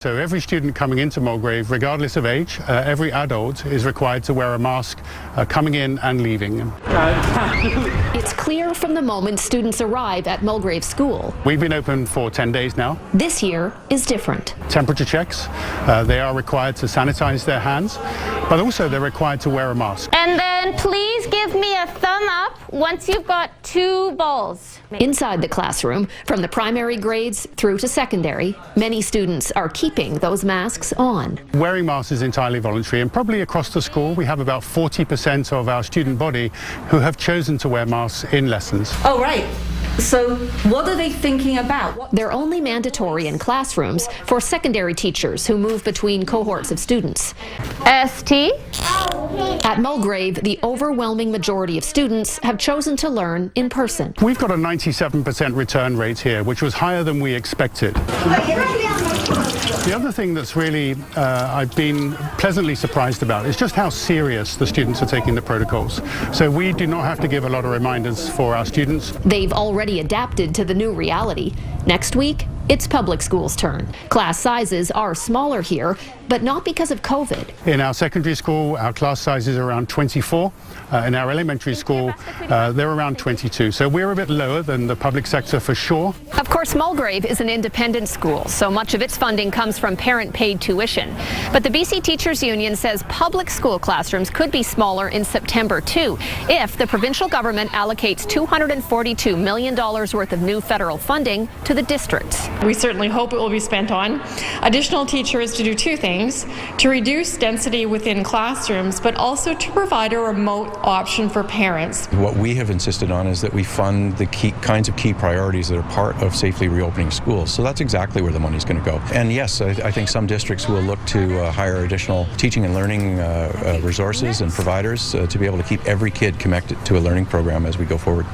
So every student coming into Mulgrave, regardless of age, every adult is required to wear a mask coming in and leaving. It's clear from the moment students arrive at Mulgrave School. We've been open for 10 days now. This year is different. Temperature checks, they are required to sanitize their hands, but also they're required to wear a mask. And then please give me a thumb up once you've got 2 balls. Inside the classroom, from the primary grades through to secondary, many students are keeping those masks on. Wearing masks is entirely voluntary, and probably across the school we have about 40% of our student body who have chosen to wear masks in lessons. Oh, right. So what are they thinking about? They're only mandatory in classrooms for secondary teachers who move between cohorts of students. ST? At Mulgrave, the overwhelming majority of students have chosen to learn in person. We've got a 97% return rate here, which was higher than we expected. The other thing that's really I've been pleasantly surprised about is just how serious the students are taking the protocols. So we do not have to give a lot of reminders for our students. They've already adapted to the new reality. Next week, it's public school's turn. Class sizes are smaller here, but not because of COVID. In our secondary school, our class size is around 24. In our elementary school, they're around 22. So we're a bit lower than the public sector for sure. Of course, Mulgrave is an independent school, so much of its funding comes from parent-paid tuition. But the BC Teachers Union says public school classrooms could be smaller in September, too, if the provincial government allocates $242 million worth of new federal funding to the districts. We certainly hope it will be spent on additional teachers to do 2 things: to reduce density within classrooms, but also to provide a remote option for parents. What we have insisted on is that we fund the kinds of key priorities that are part of safely reopening schools. So that's exactly where the money is going to go. And yes, I think some districts will look to hire additional teaching and learning resources and providers to be able to keep every kid connected to a learning program as we go forward.